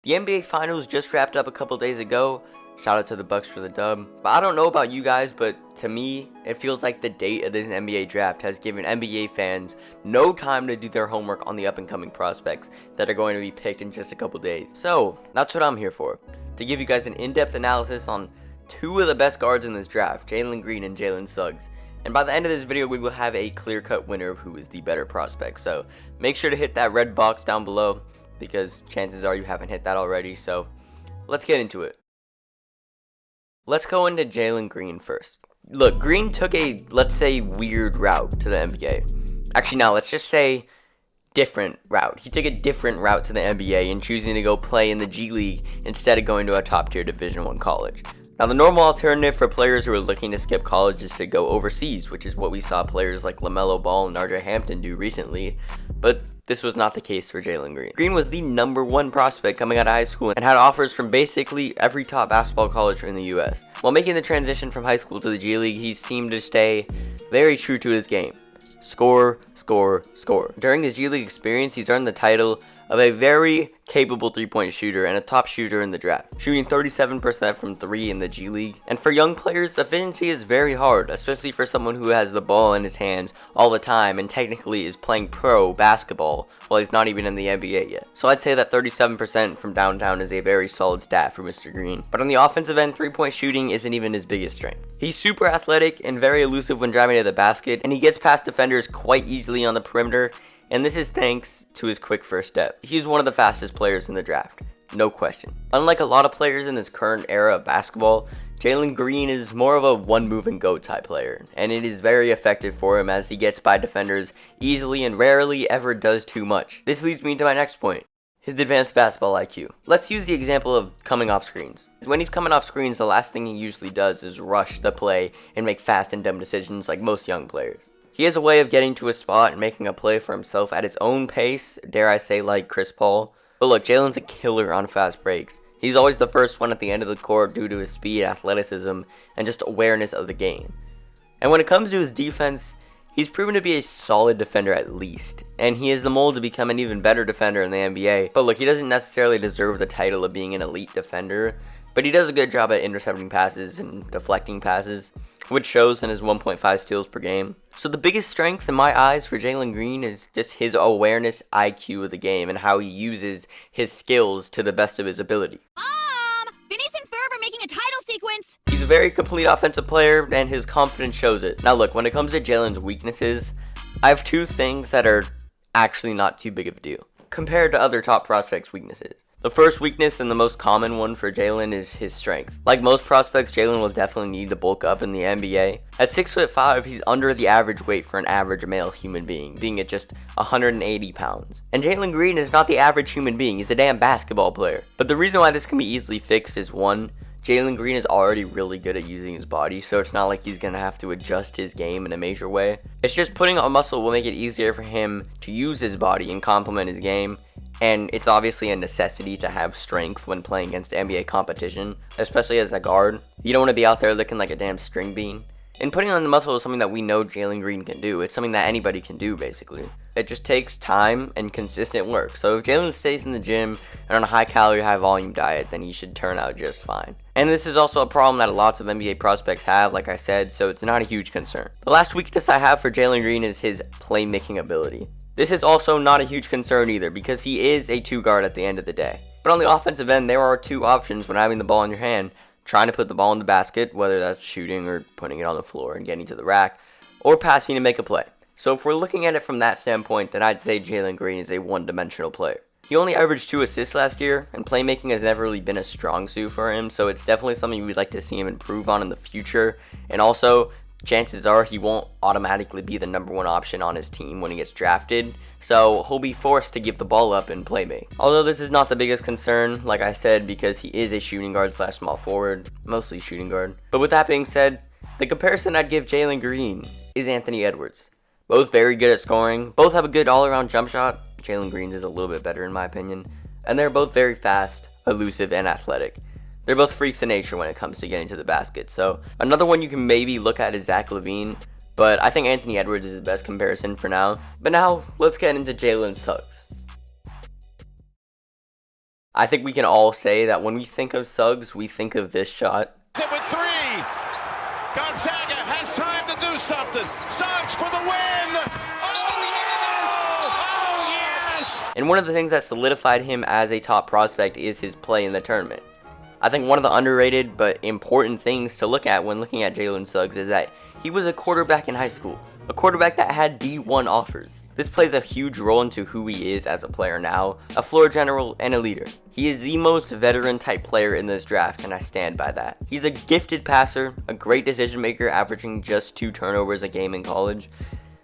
The NBA Finals just wrapped up a couple days ago. Shout out to the Bucks for the dub. But I don't know about you guys, but to me, it feels like the date of this NBA draft has given NBA fans no time to do their homework on the up-and-coming prospects that are going to be picked in just a couple days. So, that's what I'm here for. To give you guys an in-depth analysis on two of the best guards in this draft, Jalen Green and Jalen Suggs. And by the end of this video, we will have a clear-cut winner of who is the better prospect. So, make sure to hit that red box down below, because chances are you haven't hit that already, so let's get into it. Let's go into Jalen Green first. Look, Green took a, let's say, weird route to the NBA. Actually, no, let's just say different route. He took a different route to the NBA in choosing to go play in the G League instead of going to a top-tier Division I college. Now, the normal alternative for players who are looking to skip college is to go overseas, which is what we saw players like LaMelo Ball and RJ Hampton do recently, but this was not the case for Jalen Green. Green was the #1 prospect coming out of high school and had offers from basically every top basketball college in the US. While making the transition from high school to the G League, he seemed to stay very true to his game. Score, score, score. During his G League experience, he's earned the title of a very capable three-point shooter and a top shooter in the draft, shooting 37% from 3 in the G League. And for young players, efficiency is very hard, especially for someone who has the ball in his hands all the time and technically is playing pro basketball while he's not even in the NBA yet. So I'd say that 37% from downtown is a very solid stat for Mr. Green. But on the offensive end, three-point shooting isn't even his biggest strength. He's super athletic and very elusive when driving to the basket, and he gets past defenders quite easily on the perimeter, and this is thanks to his quick first step. He's one of the fastest players in the draft, no question. Unlike a lot of players in this current era of basketball, Jalen Green is more of a one move and go type player, and it is very effective for him as he gets by defenders easily and rarely ever does too much. This leads me to my next point, his advanced basketball IQ. Let's use the example of coming off screens. When he's coming off screens, the last thing he usually does is rush the play and make fast and dumb decisions like most young players. He has a way of getting to a spot and making a play for himself at his own pace, dare I say like Chris Paul. But look, Jalen's a killer on fast breaks. He's always the first one at the end of the court due to his speed, athleticism, and just awareness of the game. And when it comes to his defense, he's proven to be a solid defender at least, and he has the mold to become an even better defender in the NBA. But look, he doesn't necessarily deserve the title of being an elite defender, but he does a good job at intercepting passes and deflecting passes, which shows in his 1.5 steals per game. So the biggest strength in my eyes for Jalen Green is just his awareness IQ of the game and how he uses his skills to the best of his ability. Mom! Phineas and Ferb are making a title sequence! He's a very complete offensive player, and his confidence shows it. Now look, when it comes to Jalen's weaknesses, I have two things that are actually not too big of a deal compared to other top prospects' weaknesses. The first weakness and the most common one for Jalen is his strength. Like most prospects, Jalen will definitely need to bulk up in the NBA. At 6'5", he's under the average weight for an average male human being at just 180 pounds. And Jalen Green is not the average human being, he's a damn basketball player. But the reason why this can be easily fixed is one, Jalen Green is already really good at using his body, so it's not like he's going to have to adjust his game in a major way. It's just putting on muscle will make it easier for him to use his body and complement his game. And it's obviously a necessity to have strength when playing against NBA competition, especially as a guard. You don't want to be out there looking like a damn string bean. And putting on the muscle is something that we know Jalen Green can do. It's something that anybody can do, basically. It just takes time and consistent work. So if Jalen stays in the gym and on a high-calorie, high-volume diet, then he should turn out just fine. And this is also a problem that lots of NBA prospects have, like I said, so it's not a huge concern. The last weakness I have for Jalen Green is his playmaking ability. This is also not a huge concern either, because he is a two-guard at the end of the day. But on the offensive end, there are two options when having the ball in your hand: trying to put the ball in the basket, whether that's shooting or putting it on the floor and getting to the rack, or passing to make a play. So if we're looking at it from that standpoint, then I'd say Jalen Green is a one-dimensional player. He only averaged 2 assists last year, and playmaking has never really been a strong suit for him, so it's definitely something we'd like to see him improve on in the future. And also, chances are he won't automatically be the #1 option on his team when he gets drafted, so he'll be forced to give the ball up and playmake. Although this is not the biggest concern, like I said, because he is a shooting guard / small forward, mostly shooting guard. But with that being said, the comparison I'd give Jalen Green is Anthony Edwards. Both very good at scoring, both have a good all-around jump shot. Jalen Green's is a little bit better in my opinion, and they're both very fast, elusive, and athletic. They're both freaks of nature when it comes to getting to the basket. So another one you can maybe look at is Zach LaVine, but I think Anthony Edwards is the best comparison for now. But now let's get into Jalen Suggs. I think we can all say that when we think of Suggs, we think of this shot. With three, Gonzaga has time to do something. Suggs for the win. Oh yes! Oh yes! And one of the things that solidified him as a top prospect is his play in the tournament. I think one of the underrated but important things to look at when looking at Jalen Suggs is that he was a quarterback in high school, a quarterback that had D1 offers. This plays a huge role into who he is as a player now, a floor general and a leader. He is the most veteran type player in this draft, and I stand by that. He's a gifted passer, a great decision maker, averaging just 2 turnovers a game in college,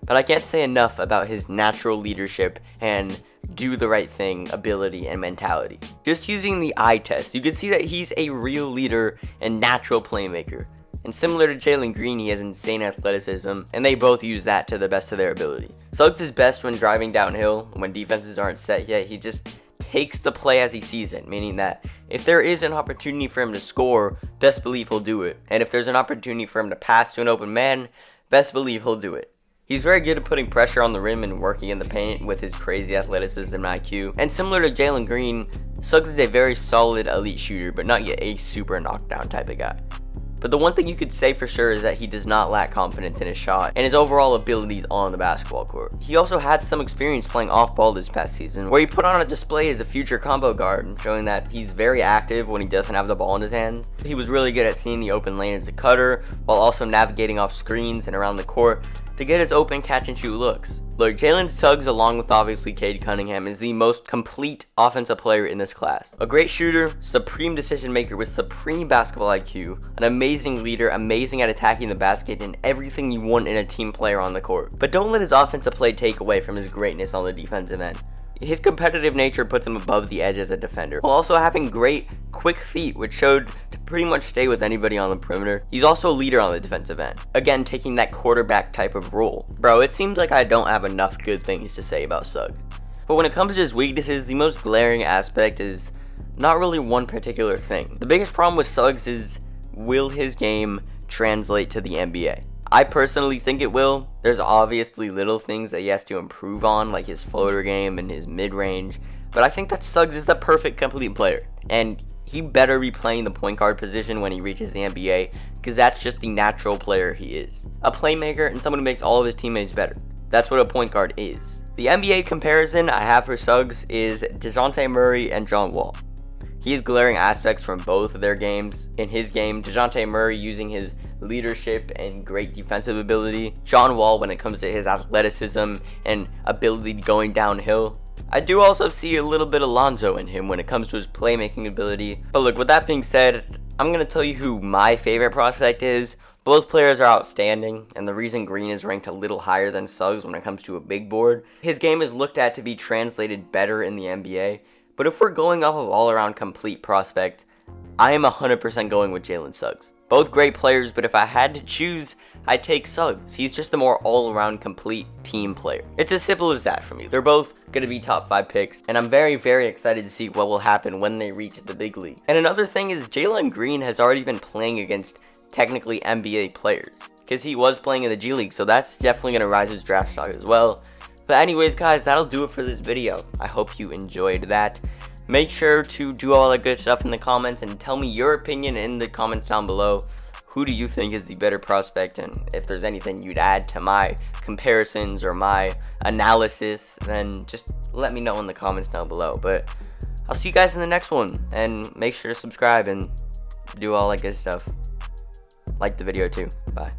but I can't say enough about his natural leadership and do the right thing ability and mentality. Just using the eye test, you can see that he's a real leader and natural playmaker. And similar to Jalen Green, he has insane athleticism, and they both use that to the best of their ability. Suggs is best when driving downhill, when defenses aren't set yet. He just takes the play as he sees it, meaning that if there is an opportunity for him to score, best believe he'll do it. And if there's an opportunity for him to pass to an open man, best believe he'll do it. He's very good at putting pressure on the rim and working in the paint with his crazy athleticism and IQ. And similar to Jalen Green, Suggs is a very solid elite shooter, but not yet a super knockdown type of guy. But the one thing you could say for sure is that he does not lack confidence in his shot and his overall abilities on the basketball court. He also had some experience playing off ball this past season, where he put on a display as a future combo guard, showing that he's very active when he doesn't have the ball in his hands. He was really good at seeing the open lane as a cutter, while also navigating off screens and around the court to get his open catch and shoot looks. Look, Jalen Suggs, along with obviously Cade Cunningham, is the most complete offensive player in this class. A great shooter, supreme decision maker with supreme basketball IQ, an amazing leader, amazing at attacking the basket, and everything you want in a team player on the court. But don't let his offensive play take away from his greatness on the defensive end. His competitive nature puts him above the edge as a defender, while also having great, quick feet, which showed to pretty much stay with anybody on the perimeter. He's also a leader on the defensive end, again taking that quarterback type of role. Bro, it seems like I don't have enough good things to say about Suggs. But when it comes to his weaknesses, the most glaring aspect is not really one particular thing. The biggest problem with Suggs is, will his game translate to the NBA? I personally think it will. There's obviously little things that he has to improve on, like his floater game and his mid-range, but I think that Suggs is the perfect complete player, and he better be playing the point guard position when he reaches the NBA, because that's just the natural player he is. A playmaker and someone who makes all of his teammates better. That's what a point guard is. The NBA comparison I have for Suggs is DeJounte Murray and John Wall. He has glaring aspects from both of their games. In his game, DeJounte Murray using his leadership and great defensive ability. John Wall when it comes to his athleticism and ability going downhill. I do also see a little bit of Lonzo in him when it comes to his playmaking ability. But look, with that being said, I'm going to tell you who my favorite prospect is. Both players are outstanding, and the reason Green is ranked a little higher than Suggs when it comes to a big board, his game is looked at to be translated better in the NBA. But if we're going off of all-around complete prospect, I am 100% going with Jalen Suggs. Both great players, but if I had to choose, I'd take Suggs. He's just a more all-around complete team player. It's as simple as that for me. They're both going to be top 5 picks, and I'm very, very excited to see what will happen when they reach the big league. And another thing is Jalen Green has already been playing against technically NBA players, because he was playing in the G League, so that's definitely going to rise his draft stock as well. But anyways, guys, that'll do it for this video. I hope you enjoyed that. Make sure to do all that good stuff in the comments and tell me your opinion in the comments down below. Who do you think is the better prospect? And if there's anything you'd add to my comparisons or my analysis, then just let me know in the comments down below. But I'll see you guys in the next one. And make sure to subscribe and do all that good stuff. Like the video too. Bye.